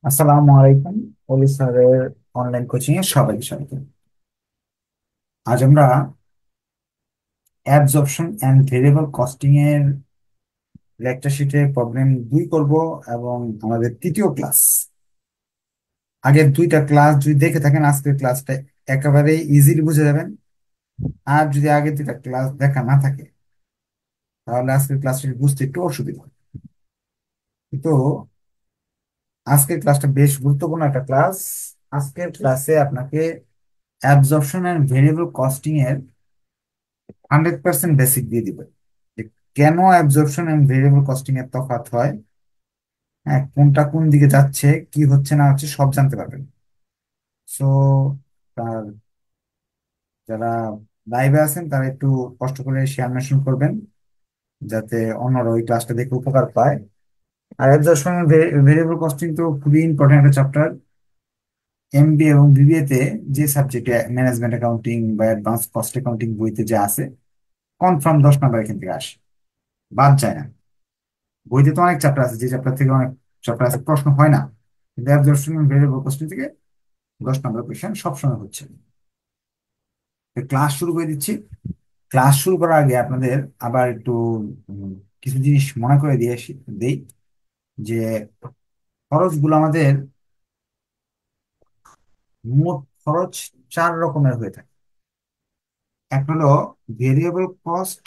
আসসালামু আলাইকুম। অলি স্যারের অনলাইন কোচিং এ সবাইকে স্বাগত। আজ আমরা অ্যাবজর্পশন এন্ড ভেরিয়েবল কস্টিং এর লেকচার শিটে প্রবলেম 2 করব এবং আমাদের তৃতীয় ক্লাস। আগের দুইটা ক্লাস যদি দেখে থাকেন আজকের ক্লাসটা একেবারে ইজিলি বুঝে যাবেন। আর যদি আগের দুইটা ক্লাস দেখা না থাকে তাহলে আজকের ক্লাসটি বুঝতে একটু অসুবিধা হবে। কিন্তু আজকের ক্লাসটা বেশ গুরুত্বপূর্ণ একটা ক্লাস। আজকের ক্লাসে আপনাকে অ্যাবজর্পশন এন্ড ভেরিয়েবল কস্টিং এর 100% বেসিক দিয়ে দিবে যে কেন অ্যাবজর্পশন এন্ড ভেরিয়েবল কস্টিং এর তফাৎ হয়। হ্যাঁ, কোনটা কোন দিকে যাচ্ছে, কি হচ্ছে না হচ্ছে সব জানতে পারবেন। সো তার যারা লাইভে আছেন তারা একটু কষ্ট করে শেয়ার মেনশন করবেন যাতে অন্যরা ওই ক্লাসটা দেখে উপকার পায়। আর অ্যাবজর্পশন ভেরিয়েবল কস্টিং তো খুবই ইম্পর্টেন্ট একটা চ্যাপ্টার। এমবিএ এবং বিবিএ তে যে সাবজেক্টে ম্যানেজমেন্ট অ্যাকাউন্টিং বা অ্যাডভান্স কস্ট অ্যাকাউন্টিং বইতে যে আছে, কনফার্ম 10 নাম্বার এখান থেকে আসে, বাদ যায় না। বইতে তো অনেক চ্যাপ্টার আছে, যে চ্যাপ্টার থেকে অনেক চ্যাপ্টার আছে প্রশ্ন হয় না, কিন্তু অ্যাবজর্পশন ভেরিয়েবল কোশ্চেন থেকে 10 নাম্বার কোশ্চেন সবসময় হচ্ছে। ক্লাস শুরু করে দিচ্ছি। ক্লাস শুরু করার আগে আপনাদের আবার একটু উম, কিছু জিনিস মনে করে দেই যে খরচগুলো আমাদের মোট খরচ 4 রকমের হয়ে থাকে। এক হলো ভেরিয়েবল কস্ট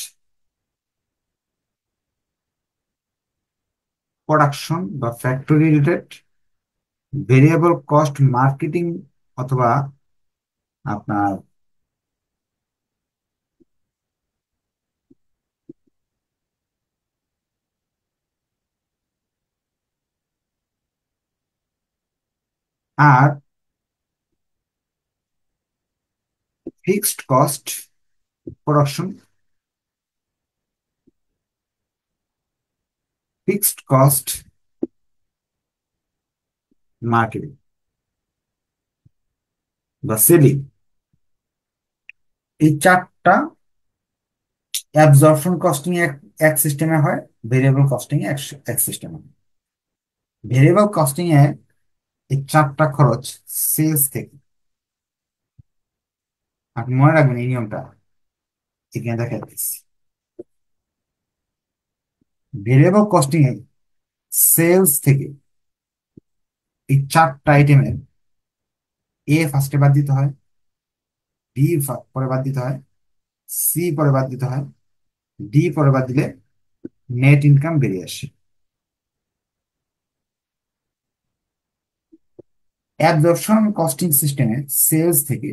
প্রোডাকশন বা factory related, variable cost marketing অথবা আপনার, আর fixed cost production, fixed cost marketing বা সেলিং। এই চারটা অ্যাবজর্পশন কস্টিং এক এক সিস্টেমে হয়, ভেরিয়েবল কস্টিং এক এক সিস্টেমে। ভেরিয়েবল কস্টিং এ এই চারটা খরচ সেলস থেকে। আপনি মনে রাখবেন এই নিয়মটা, এখানে দেখা যাচ্ছে ভেরিয়েবল কস্টিং এ সেলস থেকে এই চারটা আইটেমের এ ফার্স্টে বাদ দিতে হয়, বি পরে বাদ দিতে হয়, সি পরে বাদ দিতে হয়, ডি পরে বাদ দিলে নেট ইনকাম বেরিয়ে আসে। অ্যাবজর্পশন কস্টিং সিস্টেমে সেলস থেকে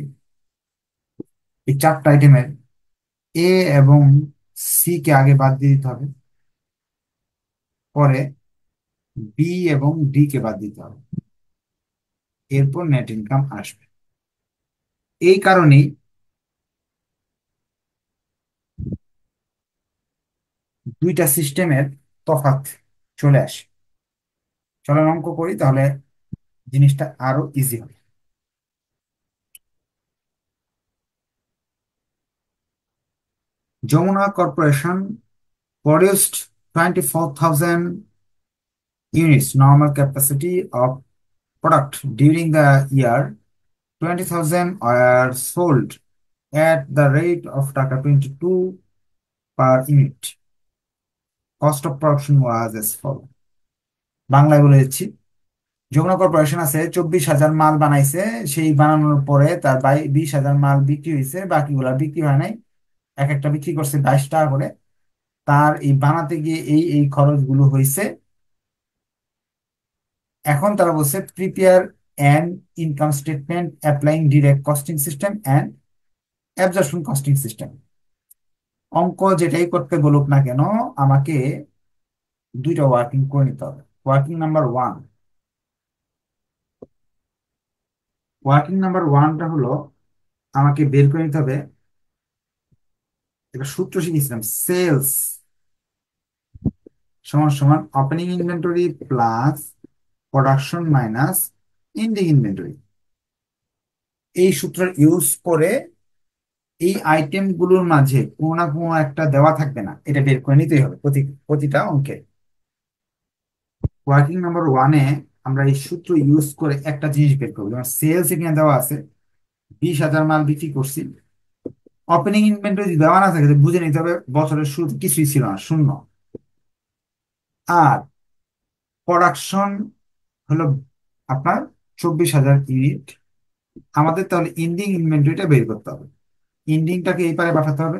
এই চারটা আইটেমের এ এবং সি কে আগে বাদ দিয়ে দিতে হবে, পরে বি এবং ডি কে বাদ দিতে হবে, এরপর নেট ইনকাম আসবে। এই কারণেই দুইটা সিস্টেমের তফাৎ চলে আসে। চলেন অঙ্ক করি, তাহলে জিনিসটা আরো ইজি হবে। Jamuna corporation produced 24,000 units normal capacity of product during the year. 20,000 were sold at the rate of taka 22 per unit. Cost of production was as follows. বাংলায় বলে দিচ্ছি। যমুনা কর্পোরেশন আছে 24,000 মাল বানাইছে, সেই বানানোর পরে তার 20,000 মাল বিক্রি হয়েছে, বাকিগুলা বিক্রি হয় নাই। এক একটা বিক্রি করছে 22 টাকা করে। তার এই বানাতে গিয়ে এই এই খরচগুলো হয়েছে। এখন তারা বলছে prepare and income statement applying direct costing system and absorption costing system. অঙ্ক যেটাই করতে বলুক না কেন, আমাকে দুইটা ওয়ার্কিং করে নিতে হবে। Working number one, working number ওয়ানটা হলো আমাকে বের করে নিতে হবে, একটা সূত্র শিখেছিলাম, সেলস সমান সমান opening inventory plus production minus ending inventory. এই সূত্র ইউজ করে এই আইটেম গুলোর মাঝে কোনো না কোনো একটা দেওয়া থাকবে না, এটা বের করে নিতেই হবে প্রতিটা অঙ্কে। ওয়ার্কিং নাম্বার ওয়ানে আমরা এই সূত্র ইউজ করে একটা জিনিস বের করবো। যেমন সেলস এখানে দেওয়া আছে, 20,000 মাল বিক্রি করছি। ওপেনিং ইনভেন্টরি যদি দেওয়া না থাকে তো বুঝে নিতে হবে বছরের শুরুতে কিছুই ছিল না, শূন্য। আর প্রোডাকশন হলো আপনার 24,000 ইউনিট। আমাদের তাহলে ইন্ডিং ইনভেন্টরিটা বের করতে হবে। ইন্ডিংটাকে এই পারে পাঠাতে হবে,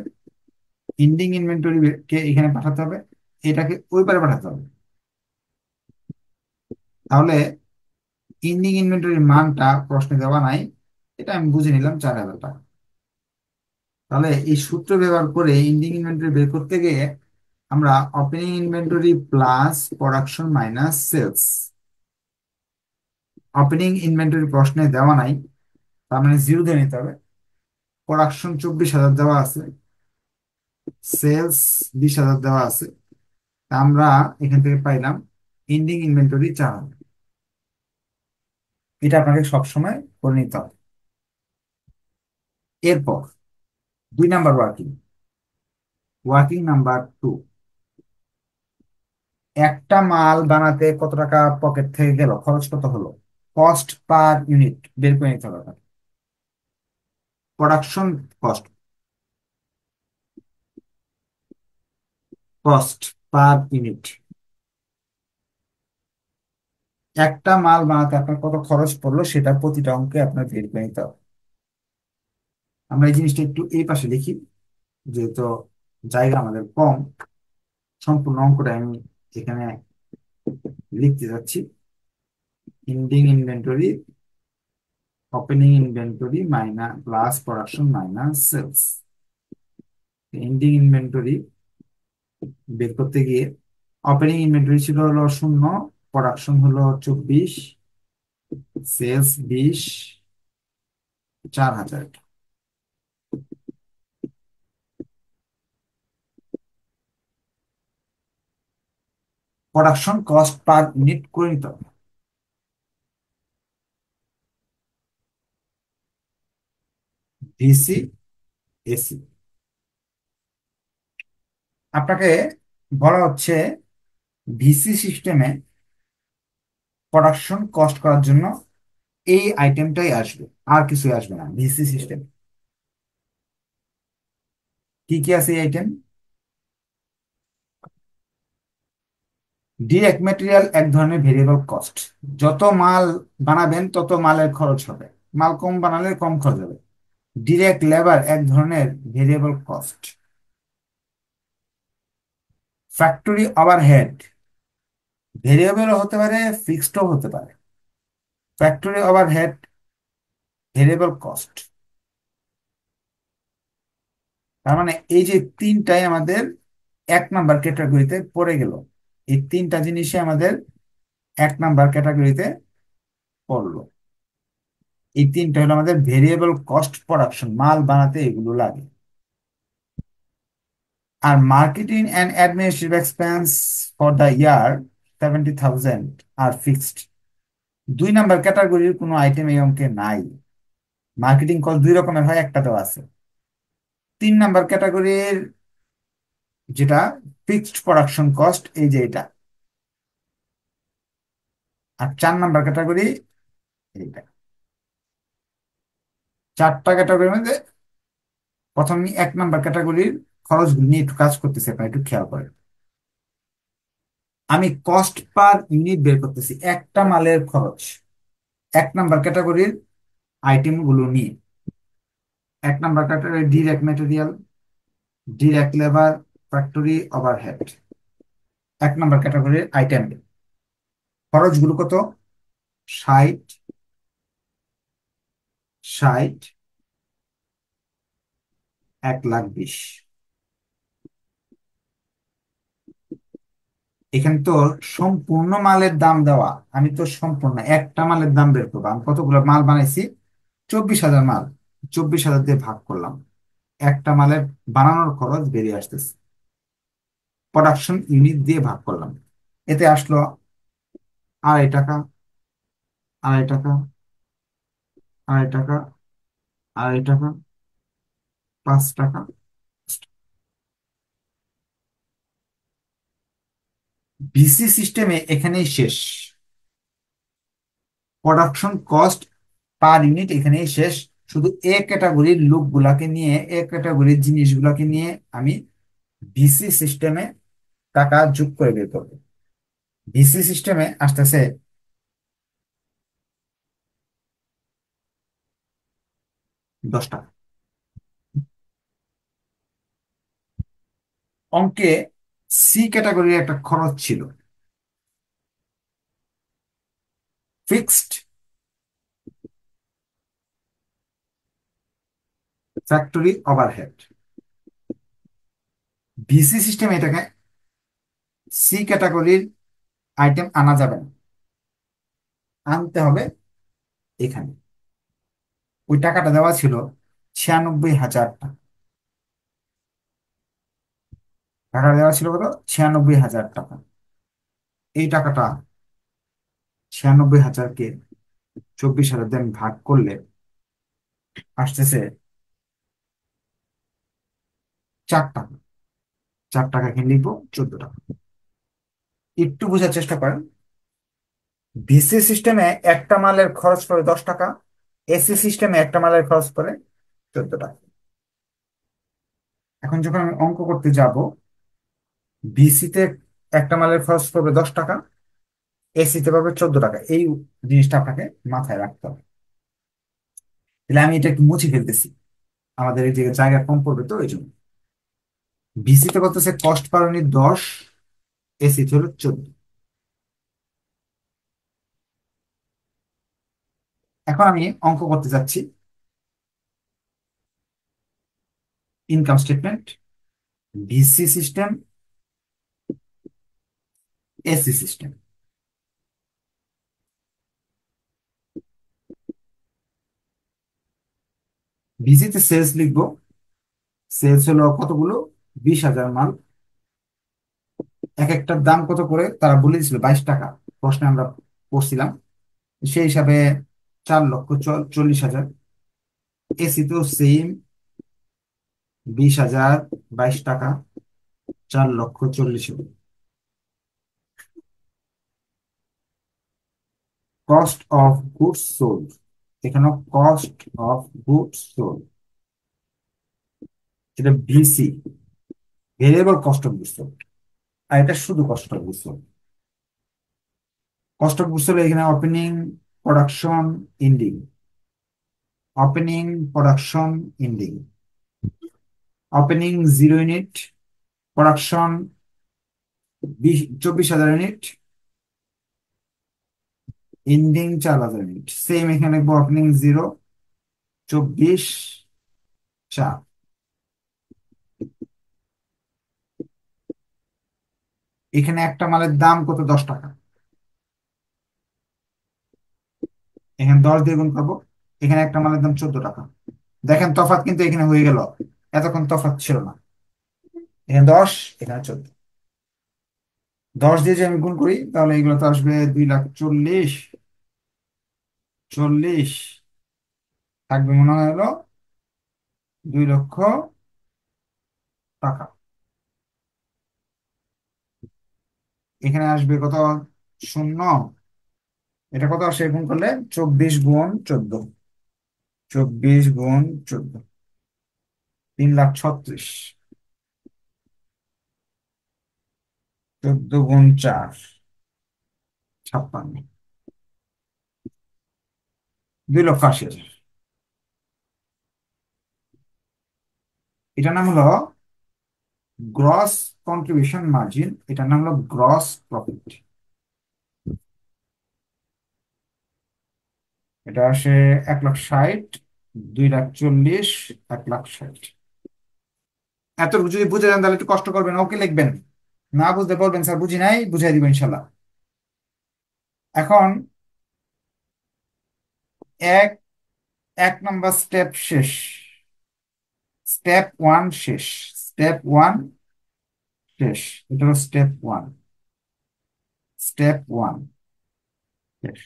ইন্ডিং ইনভেন্টরি কে এখানে পাঠাতে হবে, এটাকে ওই পারে পাঠাতে হবে। তাহলে ইন্ডিং ইনভেন্টরির মানটা প্রশ্নে দেওয়া নাই, এটা আমি বুঝে নিলাম 4,000 টাকা। তাহলে এই সূত্র ব্যবহার করে ইন্ডিং ইনভেন্টরি বের করতে গিয়ে আমরা opening inventory plus production minus sales. Opening inventory প্রশ্নে দেওয়া নাই, তার মানে জিরো দিয়ে নিতে হবে। প্রোডাকশন 24,000 দেওয়া আছে, সেলস 20,000 দেওয়া আছে। তা আমরা এখান থেকে পাইলাম এন্ডিং ইনভেন্টরি 4,000। এটা আপনাকে সবসময় করে নিতে হবে। এরপর 2 নাম্বার ওয়ার্কিং, ওয়ার্কিং নাম্বার 2। একটা মাল বানাতে কত টাকা পকেট থেকে গেল, খরচ কত হলো, কস্ট পার ইউনিট বের করে নিতে হবে। Production cost, cost per unit. একটা মাল বানাতে আপনার কত খরচ পড়লো সেটা প্রতিটা অঙ্কে আপনার বের করে নিতে হবে। আমরা এই জিনিসটা একটু এই পাশে লিখি, যেহেতু জায়গা আমাদের কম। সম্পূর্ণ অঙ্কটা আমি এখানে লিখতে যাচ্ছি। Ending inventory, opening inventory minus plus production minus sales. Ending inventory বের করতে গিয়ে ওপেনিং ইনভেন্টরি ছিল হলো শূন্য, প্রোডাকশন হলো 24, sales 20, 4,000। Production cost per unit করে নিতে হবে। VC, AC. আপনাকে বলা হচ্ছে ভিসি সিস্টেমে প্রোডাকশন কস্ট করার জন্য এই আইটেমটাই আসবে, আর কিছুই আসবে না ভিসি সিস্টেম। কি কি আছে এই আইটেম? ডিরেক্ট মেটেরিয়াল এক ধরনের ভেরিয়েবল কস্ট। যত মাল বানাবেন তত মালের খরচ হবে, মাল কম বানালে কম খরচ হবে। ডিরেক্ট লেবার এক ধরনের variable cost. Factory overhead variable হতে পারে, ফিক্সডও হতে পারে। Factory overhead variable cost. তার মানে এই যে তিনটাই আমাদের 1 নাম্বার ক্যাটাগরিতে পড়ে গেল। এই তিনটা জিনিসই আমাদের 1 নাম্বার ক্যাটাগরিতে পড়লো। এই তিনটা হলো আমাদের ভেরিয়েবল কস্ট প্রোডাকশন, মাল বানাতে এগুলো লাগে। আর marketing and administrative expense for the year 70,000 আর ফিক্সড। 2 নাম্বার ক্যাটাগরির কোনো আইটেম এই অঙ্কে নাই। মার্কেটিং কস্ট দুই রকমের হয়, একটা দেওয়া আছে। 3 নাম্বার ক্যাটাগরির যেটা ফিক্সড প্রোডাকশন কস্ট, এই যে এটা। আর 4 নাম্বার ক্যাটাগরি এইটা। চারটা ক্যাটাগরির মধ্যে প্রথম 1 নাম্বার ক্যাটাগরির খরচগুলো নিয়ে একটু কাজ করতেছি, আপনারা একটু খেয়াল করেন। আমি কস্ট পার ইউনিট বের করতেছি একটা মালের খরচ 1 নাম্বার ক্যাটাগরির আইটেম গুলো নিয়ে। 1 number category direct material, direct labour, factory overhead. 1 number ক্যাটাগরির আইটেম খরচগুলো কত, 60, 60, 1,20,000। এখানে তো সম্পূর্ণ মালের দাম দেওয়া, আমি তো সম্পূর্ণ একটা মালের দাম বের করবো। আমি কতগুলো মাল বানাইছি, 24,000 মাল, 24,000 দিয়ে ভাগ করলাম। একটা মালের বানানোর খরচ বেরিয়ে আসতেছে, প্রোডাকশন ইউনিট দিয়ে ভাগ করলাম। এতে আসলো 2.5 টাকা, 2.5 টাকা, 2.5 টাকা, 2.5 টাকা, 5 টাকা। ভিসি সিস্টেমে এখানেই শেষ। প্রোডাকশন কস্ট পার ইউনিট এখানেই শেষ। শুধু এ ক্যাটাগরির লোকগুলাকে নিয়ে, এ ক্যাটাগরির জিনিসগুলোকে নিয়ে আমি ভিসি সিস্টেমে টাকা যোগ করে বের করবো। ভিসি সিস্টেমে আসতেছে 10 টাকা। অঙ্কে সি ক্যাটাগরির একটা খরচ ছিল, ফিক্সড ফ্যাক্টরি ওভারহেড। ভিসি সিস্টেমে এটাকে সি ক্যাটাগরির আইটেম আনা যাবে না, আনতে হবে এখানে। ওই টাকাটা দেওয়া ছিল 96,000 টাকা। টাকা দেওয়া ছিল কত? 96,000 টাকা। এই টাকাটা 96,000-কে 24,000 দিয়ে আমি ভাগ করলে আসতেছে 4 টাকা। 4 টাকা এখানে লিখবো, 14 টাকা। একটু বোঝার চেষ্টা করেন। ভিসি সিস্টেমে একটা মালের খরচ পড়ে 10 টাকা, এসি সিস্টেমে একটা মালের খরচ পড়ে 14 টাকা। এখন যখন আমি অঙ্ক করতে যাব, ভিসিতে একটা মালের খরচ পড়বে 10 টাকা, এসিতে পাবে 14 টাকা। এই জিনিসটা আপনাকে মাথায় রাখতে হবে। তাহলে আমি এটা একটু মুছে ফেলতেছি, আমাদের এই যে জায়গা কম পড়বে তো এই জন্য। ভিসিতে বলতেছে কস্ট পার ইউনিট 10, এসিতে হলো 14। এখন আমি অঙ্ক করতে যাচ্ছি income statement, VC system, AC system. ভিসিতে সেলস লিখবো। সেলস হলো কতগুলো? 20,000 মাল। এক একটার দাম কত করে তারা বলে দিছিল, 22 টাকা। প্রশ্নে আমরা পড়ছিলাম। সেই হিসাবে 4,40,000। এসি তো সেম, 20,000, 22 টাকা, 4,40,000। কস্ট অফ গুডস সোল্ড, এখানে কস্ট অফ গুডস সোল্ড, এটা VC, variable cost of goods sold. আর এটা শুধু cost of goods sold. Cost of goods sold এখানে opening, production, ending. Opening, production, ending. Opening 0 unit, production 24,000 unit, ending 4,000 unit. Same এখানে লিখবো, opening 0, 24, 4। এখানে একটা মালের দাম কত? 10 টাকা। এখানে 10 দিয়ে গুণ করবো। এখানে একটা মালের দাম 14 টাকা। দেখেন তফাৎ কিন্তু এখানে হয়ে গেল, এতক্ষণ তফাৎ ছিল না। এখানে 10, এখানে 14। 10 দিয়ে যদি আমি গুণ করি তাহলে এগুলো তো আসবে 2,40,000, 40 থাকবে মনে হয় হলো 2,00,000 টাকা। এখানে আসবে কত? শূন্য। এটা কত আসে গুণ করলে? 24 গুণ 14, 24 গুণ 14, 3,36,000। 14 গুণ 4, 56, 2,80,000। এটার নাম হলো গ্রস কন্ট্রিবিউশন মার্জিন, এটার নাম হলো গ্রস প্রফিট। এটা আসে 1,60,000, 2,40,000, 1,60,000। এত যদি বুঝে যান তাহলে একটু কষ্ট করবেন, ওকে লিখবেন। না বুঝতে পারবেন স্যার বুঝি নাই, বুঝাই দিব ইনশাল্লাহ। এখন এক এক নাম্বার স্টেপ শেষ, স্টেপ 1 শেষ, স্টেপ 1 শেষ। এটা হলো স্টেপ 1, স্টেপ 1 শেষ।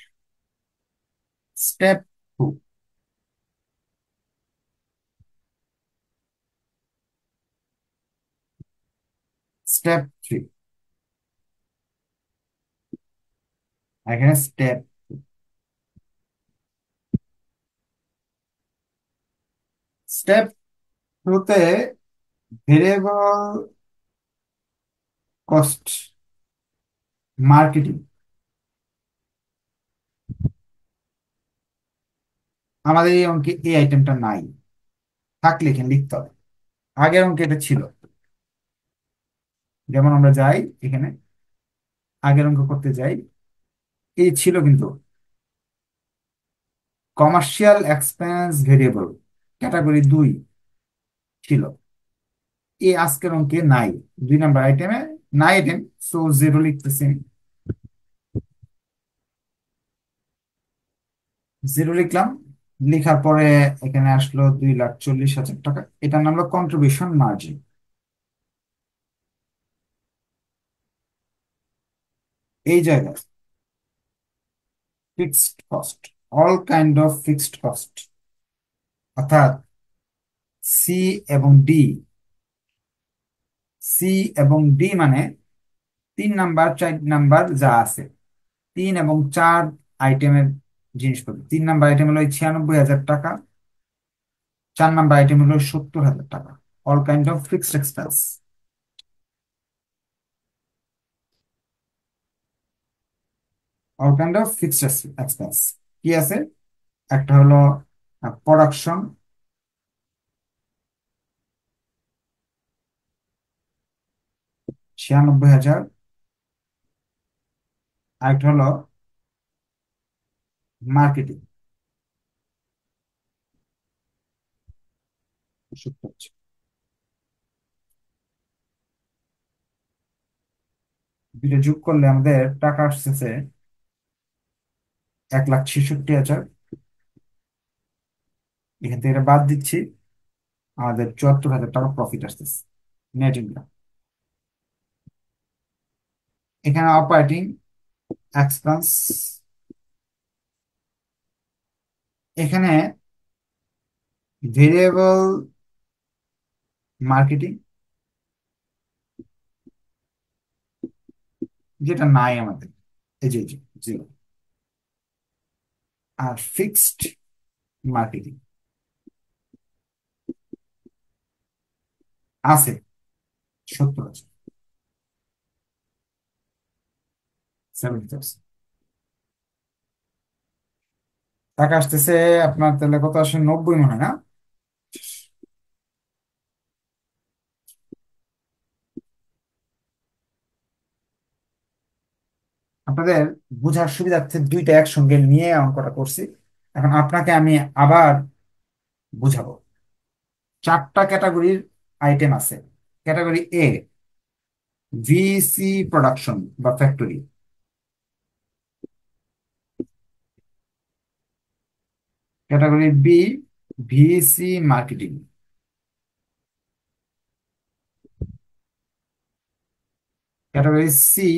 স্টেপ 2, স্টেপ 3, এখানে স্টেপ। স্টেপ টুতে ভেরিয়েবল কস্ট মার্কেটিং, আমাদের এই অঙ্কে এই আইটেমটা নাই, থাকলে এখানে লিখতে হবে। আগের অঙ্কে এটা ছিল। যেমন আমরা যাই এখানে, আগের অঙ্ক করতে যাই, এই ছিল কিন্তু কমার্শিয়াল এক্সপেন্স ভেরিয়েবল ক্যাটাগরি 2 ছিল। এই আজকের অঙ্কে নাই, 2 নম্বর আইটেমে নাই আইটেম, সো 0 লিখতেছি আমি। 0 লিখলাম। লিখার পরে এখানে আসলো 2,40,000 টাকা, এটার নাম হলো কন্ট্রিবিউশন মার্জিন। এই জায়গায় fixed cost, all kind of fixed cost, অর্থাৎ সি এবং ডি। সি এবং ডি মানে 3 নাম্বার 4 নাম্বার যা আছে, 3 এবং 4 আইটেমের জিনিসপত্র। 3 নাম্বার আইটেম হলো 96,000 টাকা, 4 নাম্বার আইটেম হলো 70,000 টাকা। All kind of fixed expense. All kind of fixed expense কি আছে? একটা হলো প্রোডাকশন, 96,000। আরেকটা হলো মার্কেটিং, 70,000। দুটো যোগ করলে আমাদের টাকা আসতেছে 1,66,000। এখান থেকে এটা বাদ দিচ্ছি, আমাদের 74,000 টাকা প্রফিট আসতেছে, নেট ইনকাম। এখানে অপারেটিং এক্সপেন্স, এখানে ভেরিয়েবল মার্কেটিং, যেটা নাই আমাদের, এই যে জিরো। আর ফিক্সড মার্কেটিং আছে 70,000, 70,000 টাকা আসতেছে। আপনার তাহলে কত আসে? 90 মনে হয় না? আপনাদের বোঝার সুবিধার্থে দুইটা একসঙ্গে নিয়ে অঙ্কটা করছি। এখন আপনাকে আমি আবার বুঝাবো। 4টা ক্যাটাগরির আইটেম আছে। ক্যাটাগরি 1 ভিসি প্রোডাকশন বা factory. Category 2 VC marketing. Category 3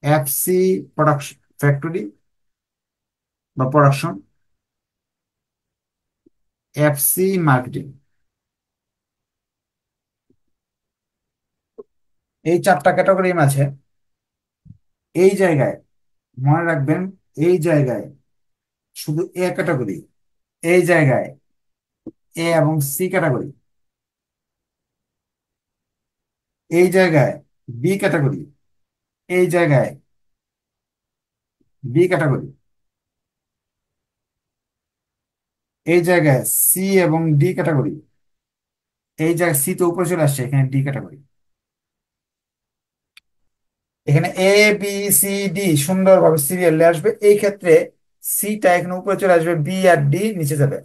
FC production factory বা প্রোডাকশন, এফসি মার্কেটিং। এই 4টা ক্যাটাগরির মাঝে এই জায়গায় মনে রাখবেন, এই জায়গায় শুধু এ ক্যাটাগরি, এই জায়গায় এ এবং সি ক্যাটাগরি, এই জায়গায় বি ক্যাটাগরি, এই জায়গায় বি ক্যাটাগরি, এই জায়গায় সি এবং ডি ক্যাটাগরি, এই জায়গায় সি তো উপরে চলে আসছে, এখানে ডি ক্যাটাগরি। এখানে এ বি সি ডি সুন্দরভাবে সিরিয়ালে আসবে। এই ক্ষেত্রে সিটা এখানে উপরে চলে আসবে, বি আর ডি নিচে যাবে।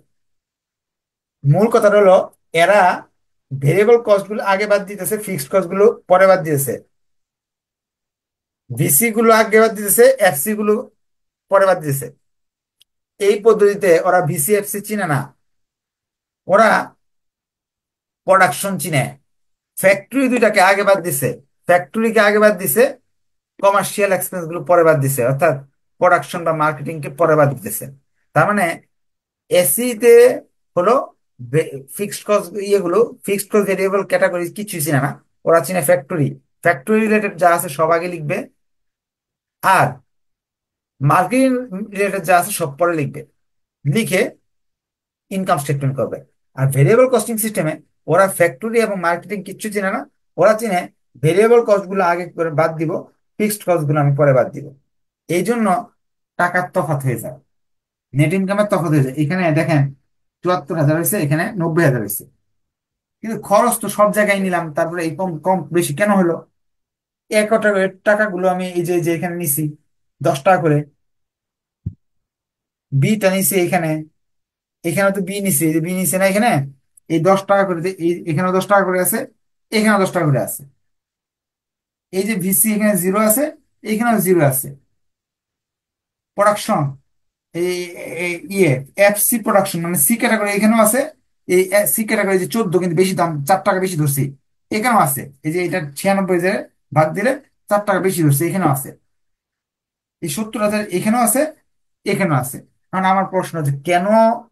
মূল কথা হলো এরা ভেরিয়েবল কস্ট গুলো আগে বাদ দিতেছে, ফিক্সড কস্ট গুলো পরে বাদ দিতেছে। ভিসি গুলো আগে বাদ দিতেছে, এফসি গুলো পরে বাদ দিতেছে। এই পদ্ধতিতে ওরা ভিসি এফসি চিনে না, ওরা প্রোডাকশন চিনে। ফ্যাক্টরি দুইটাকে আগে বাদ দিছে, ফ্যাক্টরিকে আগে বাদ দিছে, কমার্শিয়াল এক্সপেন্স গুলো পরে বাদ দিছে, অর্থাৎ প্রোডাকশন বা মার্কেটিং কে পরে বাদ দিতেছে। তার মানে এসি তে হলো ফিক্সড কস্ট, ইয়েগুলো ফিক্সড কস্ট ভেরিয়েবল ক্যাটাগরি কিছু চিনে না, ওরা চিনে ফ্যাক্টরি। ফ্যাক্টরি রিলেটেড যা আছে সব আগে লিখবে, আর মার্কেটিং রিলেটেড যা আছে সব পরে লিখবে। লিখে ইনকাম স্টেটমেন্ট করবে। আর ভেরিয়েবল কস্টিং সিস্টেমে ওরা ফ্যাক্টরি এবং মার্কেটিং কিচ্ছু চিনে না। ওরা চিনে ভেরিয়েবল কস্ট গুলো আগে করে বাদ দিব, ফিক্সড কস্ট গুলো আমি পরে বাদ দিব। এই জন্য টাকার তফাৎ হয়ে যায়, নেট ইনকামের তফাৎ হয়ে যায়। এখানে দেখেন 74,000 হয়েছে, এখানে 90,000 হয়েছে, কিন্তু খরচ তো সব জায়গায় নিলাম, তারপরে এই কম কম বেশি কেন হলো? এক টাকাগুলো আমি এই যে যে এখানে নিছি 10 টাকা করে, বিটা নিছি এখানে, এখানে তো বি নিছি, এই যে বি নিছে না এখানে, এই 10 টাকা করে এখানেও 10 টাকা করে আছে, এখানেও 10 টাকা করে আছে। এই যে ভিসি এখানে জিরো আছে, এখানেও জিরো আছে। প্রোডাকশন, এই ইয়ে এফসি প্রোডাকশন মানে সি ক্যাটাগরি এখানেও আছে। এই সি ক্যাটাগরি যে 14, কিন্তু বেশি দাম, 4 টাকা বেশি ধরছি, এখানেও আছে। এই যে এটা 96 যে ভাগ দিলে 4 টাকা বেশি ধরছে, এখানেও আছে। এই 70,000 এখানেও আছে, এখানেও আছে। কারণ আমার প্রশ্ন যে কেন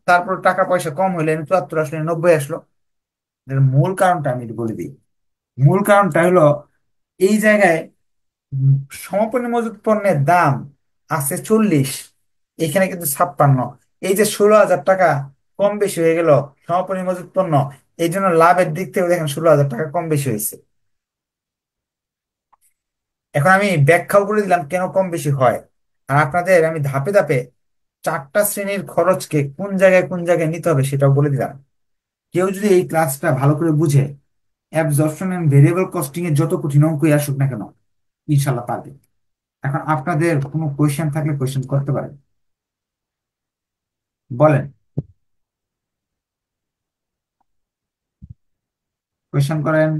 তারপর টাকা পয়সা কম হইলে 74 আসলে 90 আসলো? এর মূল কারণটা আমি একটু বলে দিই। মূল কারণটা হলো এই জায়গায় উম, সমাপনী মজুত পণ্যের দাম আছে 40, এখানে কিন্তু 56। এই যে 16,000 টাকা কম বেশি হয়ে গেল সমাপনী মজুত পণ্য, এই জন্য লাভের দিক থেকে দেখেন 16,000 টাকা কম বেশি হয়েছে। এখন আমি ব্যাখ্যাও করে দিলাম কেন কম বেশি হয়। আর আপনাদের আমি ধাপে ধাপে 4টা শ্রেণীর খরচকে কোন জায়গায় কোন জায়গায় নিতে হবে সেটাও বলে দিলাম। কেউ যদি এই ক্লাসটা ভালো করে বুঝে, অ্যাবজর্পশন এন্ড ভেরিয়েবল কস্টিং এর যত কঠিন অঙ্কই আসুক না কেন, ইনশাল্লাহ পারবে। এখন আপনাদের কোনো কোয়েশ্চেন থাকলে কোয়েশ্চেন করতে পারেন, বলেন, কোয়েশ্চেন করেন,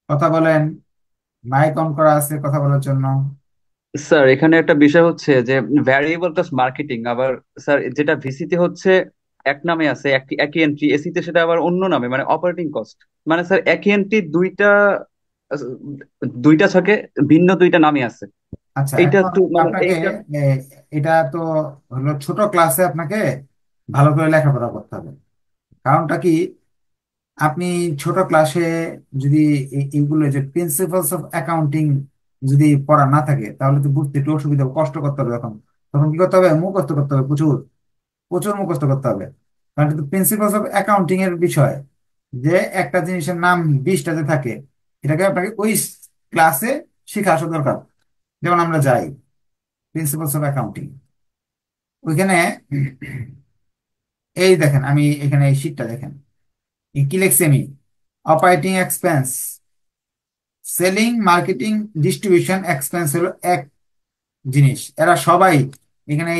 কথা বলেন। মাইক অন করা আছে কথা বলার জন্য। স্যার এখানে একটা বিষয় হচ্ছে যে ভ্যারিয়েবল কস্ট মার্কেটিং আবার স্যার যেটা ভিসিতে হচ্ছে এক নামে আছে, একই একই এন্ট্রি, এসিতে সেটা আবার অন্য নামে মানে অপারেটিং কস্ট। মানে স্যার একই এন্ট্রি আহ, দুইটা ছকে ভিন্ন দুইটা নামে আছে। আচ্ছা, এইটা এখন তো মানে আপনাকে এইটা। এ, এটা তো হলো ছোট ক্লাসে আপনাকে ভালো করে লেখাপড়া করতে হবে। কারণটা কি, আপনি ছোট ক্লাসে যদি এইগুলো যে প্রিন্সিপালস অফ অ্যাকাউন্টিং যদি পড়া না থাকে, তাহলে তো বুঝতে একটু অসুবিধা হবে, কষ্ট করতে হবে। তখন তখন কি করতে হবে? মুখস্থ করতে হবে, প্রচুর প্রচুর মুখস্থ করতে হবে। কারণ কিন্তু প্রিন্সিপালস অফ অ্যাকাউন্টিং এর বিষয়, যে একটা জিনিসের নাম 20টাতে থাকে, এটাকে আপনাকে ওই ক্লাসে শিখা আসা দরকার। যেমন আমরা যাই প্রিন্সিপালস অফ অ্যাকাউন্টিং, ওইখানে এই দেখেন, আমি এখানে এই শীটটা দেখেন, কি লিখছি আমি? Operating expense, selling, marketing, distribution expense হলো এক জিনিস। এরা সবাই এখানে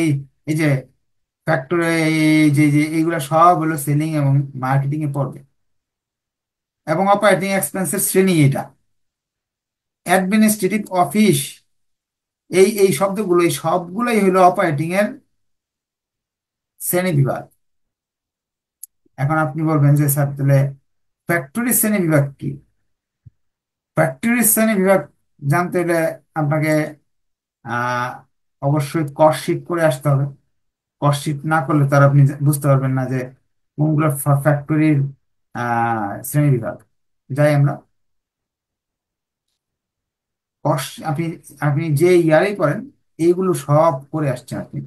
এই যে ফ্যাক্টরি, যে যে এইগুলা সব হলো সেলিং এবং মার্কেটিং এ পড়বে। এবং অপারেটিং এক্সপেন্সের শ্রেণী এটা। অ্যাডমিনিস্ট্রেটিভ অফিস, এই শব্দগুলো, এই সবগুলোই হলো অপারেটিং এর শ্রেণী বিভাগ। এখন আপনি বলবেন যে স্যার তাহলে ফ্যাক্টরি শ্রেণী বিভাগ কি? ফ্যাক্টরি শ্রেণী বিভাগ জানতে হলে আপনাকে আহ অবশ্যই কস্ট শিট করে আসতে হবে। কস্ট শিট না করলে তার আপনি বুঝতে পারবেন না যে কোনগুলো ফ্যাক্টরির শ্রেণী বিভাগ। যাই আমরা কস্ট, আপনি আপনি যে ইয়ারেই করেন এইগুলো সব করে আসছেন আপনি।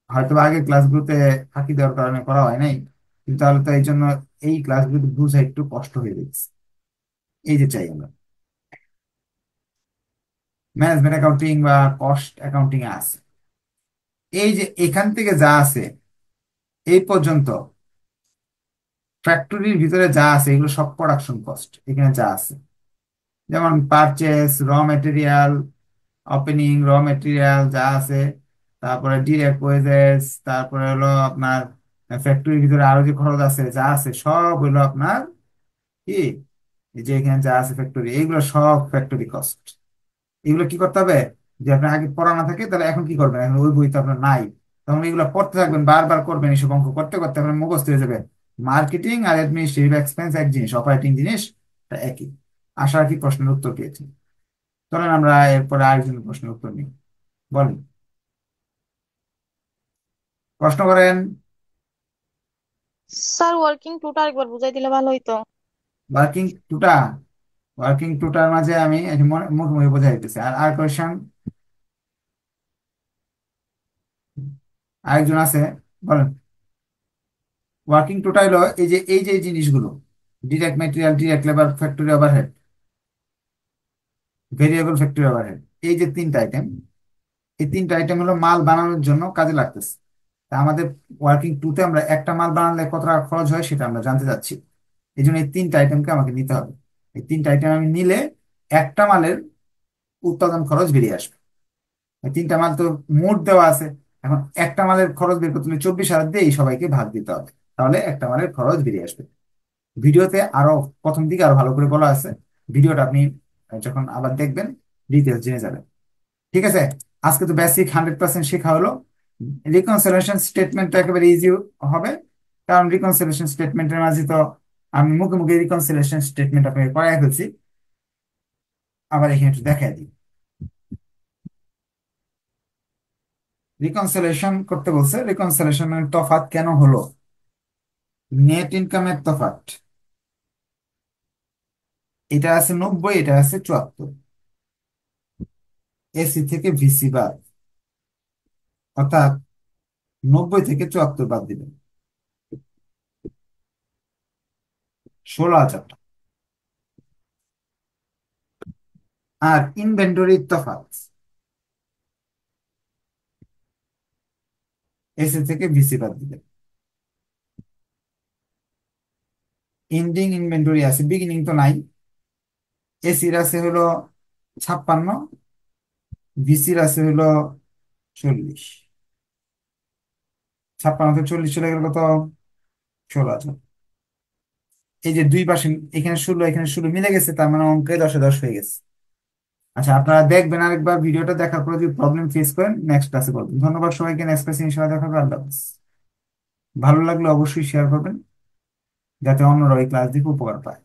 হয়তো বা আগের ক্লাসগুলোতে ফাঁকি দেওয়ার কারণে করা হয় নাই, কিন্তু তাহলে তো এই জন্য এই ক্লাসগুলো বুঝা একটু কষ্ট হয়ে যাচ্ছে। এই যে চাই আমরা ম্যানেজমেন্ট অ্যাকাউন্টিং বা কস্ট অ্যাকাউন্টিং এ আছে, এই যে এখান থেকে যা আছে এই পর্যন্ত ফ্যাক্টরির ভিতরে যা আছে এগুলো সব প্রোডাকশন কস্ট। এখানে যা আছে যেমন পারচেস, র মেটেরিয়াল, ওপেনিং, র মেটেরিয়াল যা আছে, তারপরে ডিরেক্ট ওয়েজেস, তারপরে হলো আপনার ফ্যাক্টরির ভিতরে আরো যে খরচ আছে যা আছে সব হলো আপনার কি, এই যে এখানে যা আছে ফ্যাক্টরি, এইগুলো সব ফ্যাক্টরি কস্ট। এগুলো কি করতে হবে? যে আপনার আগে পড়া না থাকে তাহলে এখন কি করবেন, এখন ওই বই তো আপনার নাই, তখন এগুলো পড়তে থাকবেন, বারবার করবেন, এসব অঙ্ক করতে করতে আপনার মুখস্থ হয়ে যাবে। মার্কেটিং আর অ্যাডমিনিস্ট্রেটিভ এক্সপেন্স এক জিনিস, অপারেটিং জিনিস একই। আশা রাখি প্রশ্নের উত্তর পেয়েছি। চলেন আমরা এরপরে আরেকজন প্রশ্নের উত্তর নিই, বলেন, প্রশ্ন করেন। স্যার ওয়ার্কিং টুটা আরেকবার বুঝাই দিলে ভালো হইতো। ওয়ার্কিং টুটা, ওয়ার্কিং টুটার মাঝে আমি এই যে মুখে মুখে বোঝা যাইতেছে। আর আর কোয়েশন? আরেকজন আছে, বলেন। ওয়ার্কিং টোটাল হলো এই যে জিনিসগুলো, direct material, direct labour, factory overhead, variable factory overhead, এই যে তিনটা আইটেম, এই তিনটা আইটেম হলো মাল বানানোর জন্য কাজে লাগতেছে। তা আমাদের ওয়ার্কিং টুতে আমরা একটা মাল বানালে কত টাকা খরচ হয় সেটা আমরা জানতে চাচ্ছি। এই জন্য এই তিনটা আইটেমকে আমাকে নিতে হবে। এই তিনটা আইটেম আমি নিলে একটা মালের উৎপাদন খরচ বেরিয়ে আসবে। এই তিনটা মাল তো মোট দেওয়া আছে। এখন একটা মালের খরচ বের করতে হলে 24,000 দিয়ে এই সবাইকে ভাগ দিতে হবে, তাহলে একটা মালের খরচ বেরিয়ে আসবে। ভিডিওতে আরো প্রথম দিকে আরো ভালো করে বলা আছে। ভিডিওটা আপনি যখন আবার দেখবেন ডিটেলস জেনে যাবেন। ঠিক আছে, আজকে তো বেসিক 100% শেখা হলো। রিকনসিলিয়েশন স্টেটমেন্টটা একেবারে ইজি হবে, কারণ রিকনসিলিয়েশন স্টেটমেন্টের মাঝে তো আমি মুখে মুখে রিকনসিলিয়েশন স্টেটমেন্ট আপনাকে করাই ফেলছি। আবার এখানে একটু দেখাই দিই। রিকনসিলিয়েশন করতে বলছে, রিকনসিলিয়েশনের তফাৎ কেন হলো, নেট ইনকামের তফাৎ। এটা আছে 90, এটা আছে 74। এসি থেকে ভিসি বাদ, অর্থাৎ 90 থেকে 74 বাদ দিবেন, 16,000 টাকা। আর ইনভেন্টরির তফাৎ, এসি থেকে ভিসি বাদ দিবেন। এন্ডিং ইনভেন্টরি আছে, বিগিনিং তো নাই। এসির আছে হলো 56, ভিসির আছে হলো 40। 56 থেকে 40 চলে গেল কত, 16,000। এই যে দুই পাশে, এখানে 16 এখানে 16 মিলে গেছে, তার মানে অঙ্কে 10-10 হয়ে গেছে। আচ্ছা, আপনারা দেখবেন আরেকবার ভিডিওটা দেখার পরে যদি প্রবলেম ফেস করেন নেক্সট ক্লাসে বলবেন। ধন্যবাদ সবাইকে, নেক্সট ক্লাসে ইনশাআল্লাহ দেখা হবে। আল্লাহ হাফেজ। ভালো লাগলে অবশ্যই শেয়ার করবেন, যাতে অন্যরা এই ক্লাস দেখে উপকার পায়।